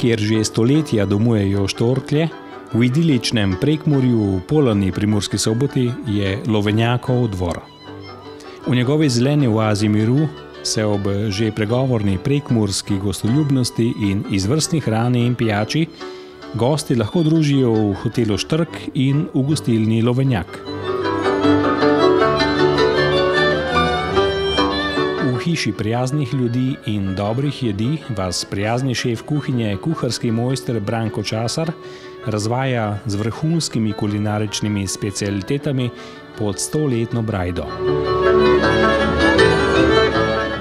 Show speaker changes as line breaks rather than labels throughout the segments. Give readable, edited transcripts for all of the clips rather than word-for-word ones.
kjer že stoletja domujejo štorklje, v idiličnem Prekmurju v Polani pri Murski Soboti je Lovenjakov dvor. V njegovi zeleni oazi miru se ob že pregovorni prekmurski gostoljubnosti in izvrstni hrani in pijači gosti lahko družijo v hotelu Štrk in v gostilni Lovenjak. V hiši prijaznih ljudi in dobrih jedi vas prijazni šef kuhinje, kuharski mojster Branko Časar razvaja z vrhunskimi kulinaričnimi specialitetami pod 100-letno brajdo.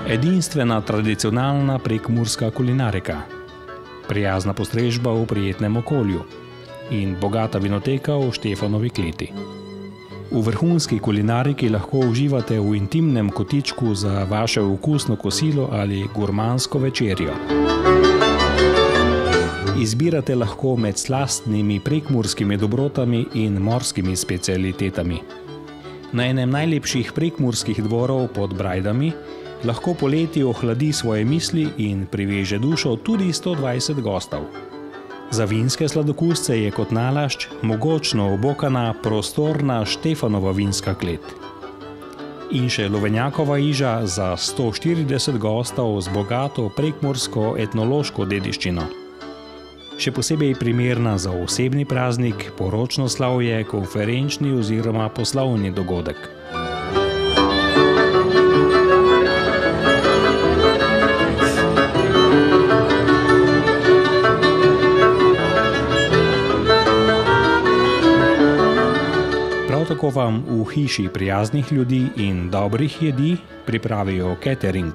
Edinstvena tradicionalna prekmurska kulinarika, prijazna postrežba v prijetnem okolju in bogata vinoteka v Štefanovi kleti. V vrhunski kulinariki lahko uživate v intimnem kotičku za vaše okusno kosilo ali gurmansko večerjo. Izbirate lahko med slastnimi prekmurskimi dobrotami in morskimi specialitetami. Na enem najlepših prekmurskih dvorov pod Brajdami lahko poleti ohladi svoje misli in priveže dušo tudi 120 gostov. Za vinske sladokusce je kot nalašč mogočno obokana prostorna Štefanova vinska klet. In še Lovenjakova iža za 140 gostov z bogato prekmursko etnološko dediščino. Še posebej primerna za osebni praznik, poročno slavje, konferenčni oziroma poslovni dogodek. Tako vam v hiši prijaznih ljudi in dobrih jedi pripravijo catering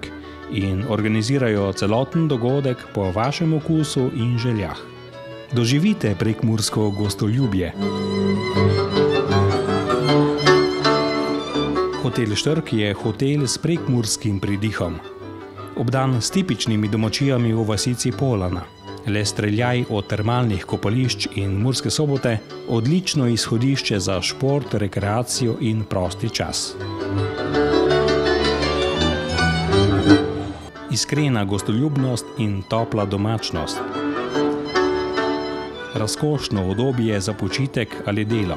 in organizirajo celoten dogodek po vašem okusu in željah. Doživite prekmursko gostoljubje. Hotel Štrk je hotel s prekmurskim pridihom, obdan s tipičnimi domačijami v vasici Polana. Le streljaj od termalnih kopališč in Murske Sobote odlično izhodišče za šport, rekreacijo in prosti čas. Iskrena gostoljubnost in topla domačnost. Razkošno udobje za počitek ali delo.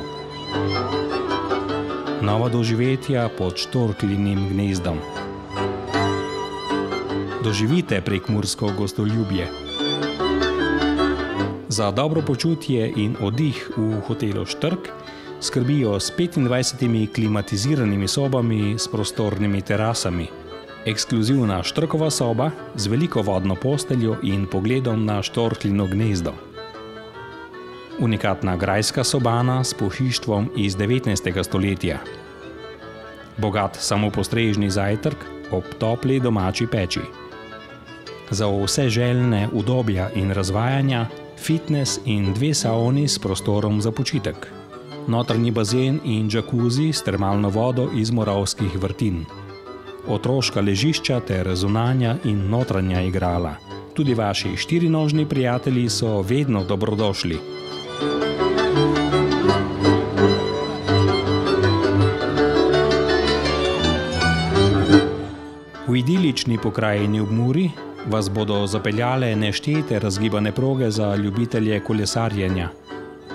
Nova doživetja pod štorklinim gnezdom. Doživite prekmursko gostoljubje. Za dobro počutje in oddih v hotelu Štrk skrbijo s 25 klimatiziranimi sobami s prostornimi terasami, ekskluzivna Štrkova soba z veliko vodno posteljo in pogledom na štorklino gnezdo. Unikatna grajska sobana s pohištvom iz 19. stoletja. Bogat samopostrežni zajtrk ob topli domači peči. Za vse željne udobja in razvajanja fitness in 2 sauni s prostorom za počitek. Notranji bazen in džakuzi s termalno vodo iz Moravskih vrtin. Otroška ležišča ter zunanja in notranja igrala. Tudi vaši 4-nožni prijatelji so vedno dobrodošli. V idilični pokrajini ob Muri vas bodo zapeljale neštete razgibane proge za ljubitelje kolesarjenja.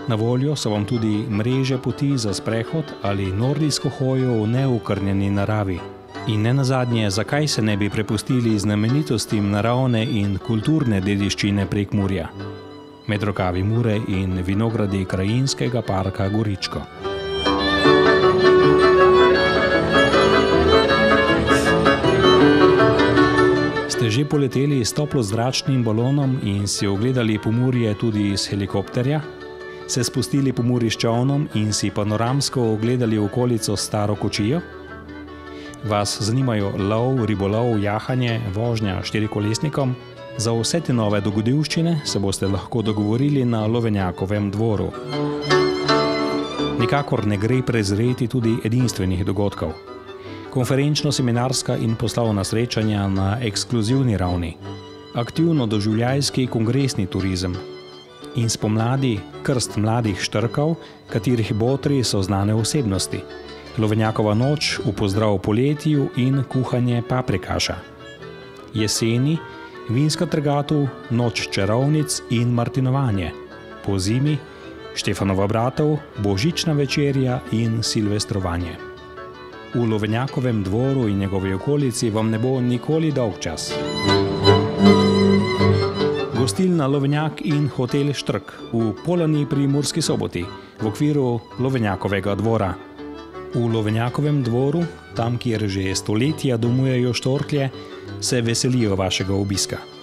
Na voljo so vam tudi mreže poti za sprehod ali nordijsko hojo v neokrnjeni naravi. In nenazadnje, zakaj se ne bi prepustili znamenitostim naravne in kulturne dediščine Prekmurja? Med rokavi Mure in vinogradi krajinskega parka Goričko. Ste že poleteli s toplozračnim balonom in si ogledali Pomurje tudi iz helikopterja? Se spustili po Muri s čolnom in si panoramsko ogledali okolico s Staro kočijo? Vas zanimajo lov, ribolov, jahanje, vožnja štirikolesnikom? Za vse te nove dogodivščine se boste lahko dogovorili na Lovenjakovem dvoru. Nikakor ne gre prezreti tudi edinstvenih dogodkov. Konferenčno-seminarska in poslovna srečanja na ekskluzivni ravni, aktivno-doživljajski kongresni turizem in spomladi krst mladih Štrkov, katerih botri so znane osebnosti, Lovenjakova noč v pozdrav poletju in kuhanje paprikaša. Jeseni vinska trgatev, noč čarovnic in martinovanje. Po zimi Štefanova bratov, božična večerja in silvestrovanje. V Lovenjakovem dvoru in njegovi okolici vam ne bo nikoli dolgčas. Gostilna Lovenjak in hotel Štrk v Polani pri Murski Soboti v okviru Lovenjakovega dvora. V Lovenjakovem dvoru, tam kjer že stoletja domujejo štorklje, se veselijo vašega obiska.